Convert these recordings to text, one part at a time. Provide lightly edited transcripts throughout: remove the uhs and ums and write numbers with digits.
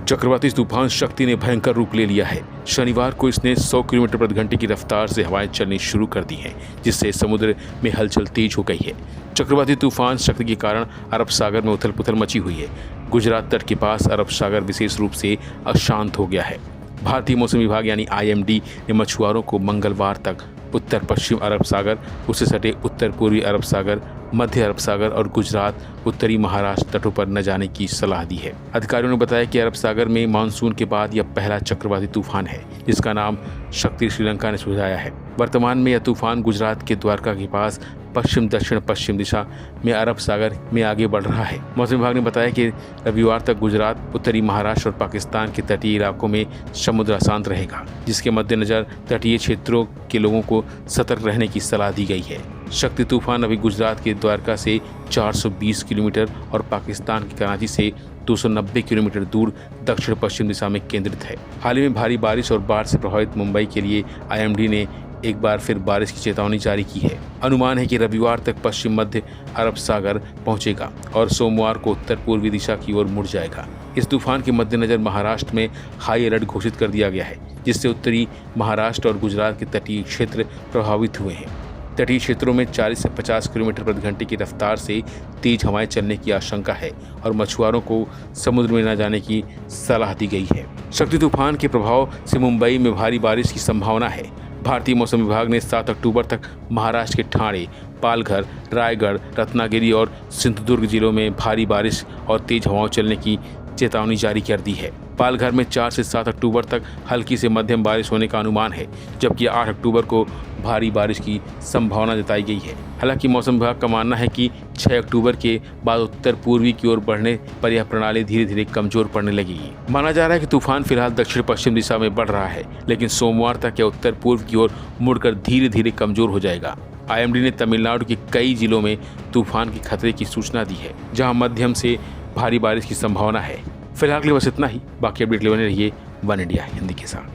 चक्रवाती तूफान शक्ति ने भयंकर रूप ले लिया है। शनिवार को इसने 100 किलोमीटर प्रति घंटे की रफ्तार से हवाएं चलनी शुरू कर दी हैं, जिससे समुद्र में हलचल तेज हो गई है। चक्रवाती तूफान शक्ति के कारण अरब सागर में उथल पुथल मची हुई है। गुजरात तट के पास अरब सागर विशेष रूप से अशांत हो गया है। भारतीय मौसम विभाग यानी IMD ने मछुआरों को मंगलवार तक उत्तर पश्चिम अरब सागर, उससे सटे उत्तर पूर्वी अरब सागर, मध्य अरब सागर और गुजरात, उत्तरी महाराष्ट्र तटों पर न जाने की सलाह दी है। अधिकारियों ने बताया कि अरब सागर में मानसून के बाद यह पहला चक्रवाती तूफान है, जिसका नाम शक्ति श्रीलंका ने सुझाया है। वर्तमान में यह तूफान गुजरात के द्वारका के पास पश्चिम दक्षिण पश्चिम दिशा में अरब सागर में आगे बढ़ रहा है। मौसम विभाग ने बताया कि रविवार तक गुजरात, उत्तरी महाराष्ट्र और पाकिस्तान के तटीय इलाकों में समुद्र अशांत रहेगा, जिसके मद्देनजर तटीय क्षेत्रों के लोगों को सतर्क रहने की सलाह दी गई है। शक्ति तूफान अभी गुजरात के द्वारका से 420 किलोमीटर और पाकिस्तान के कराची से 290 किलोमीटर दूर दक्षिण पश्चिम दिशा में केंद्रित है। हाल ही में भारी बारिश और बाढ़ से प्रभावित मुंबई के लिए IMD ने एक बार फिर बारिश की चेतावनी जारी की है। अनुमान है कि रविवार तक पश्चिम मध्य अरब सागर पहुंचेगा और सोमवार को उत्तर पूर्वी दिशा की ओर मुड़ जाएगा। इस तूफान के मद्देनजर महाराष्ट्र में हाई अलर्ट घोषित कर दिया गया है, जिससे उत्तरी महाराष्ट्र और गुजरात के तटीय क्षेत्र प्रभावित हुए हैं। तटीय क्षेत्रों में 40 से 50 किलोमीटर प्रति घंटे की रफ्तार से तेज हवाएं चलने की आशंका है और मछुआरों को समुद्र में न जाने की सलाह दी गई है। शक्ति तूफान के प्रभाव से मुंबई में भारी बारिश की संभावना है। भारतीय मौसम विभाग ने 7 अक्टूबर तक महाराष्ट्र के ठाणे, पालघर, रायगढ़, रत्नागिरी और सिंधुदुर्ग जिलों में भारी बारिश और तेज हवाओं चलने की चेतावनी जारी कर दी है। पालघर में 4 से 7 अक्टूबर तक हल्की से मध्यम बारिश होने का अनुमान है, जबकि 8 अक्टूबर को भारी बारिश की संभावना जताई गई है। हालांकि मौसम विभाग का मानना है कि 6 अक्टूबर के बाद उत्तर पूर्वी की ओर बढ़ने पर यह प्रणाली धीरे धीरे कमजोर पड़ने लगेगी। माना जा रहा है कि तूफान फिलहाल दक्षिण पश्चिम दिशा में बढ़ रहा है, लेकिन सोमवार तक यह उत्तर पूर्व की ओर मुड़कर धीरे धीरे कमजोर हो जाएगा। IMD ने तमिलनाडु के कई जिलों में तूफान के खतरे की सूचना दी है, जहां मध्यम से भारी बारिश की संभावना है। फिलहाल के लिए बस इतना ही। बाकी अपडेट लेने रहिए वन इंडिया हिंदी के साथ।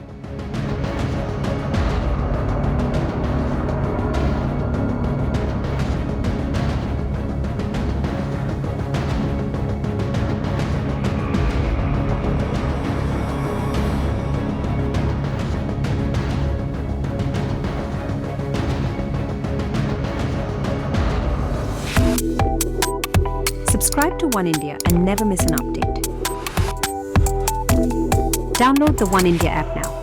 Subscribe to One India and never miss an update. Download the One India app now.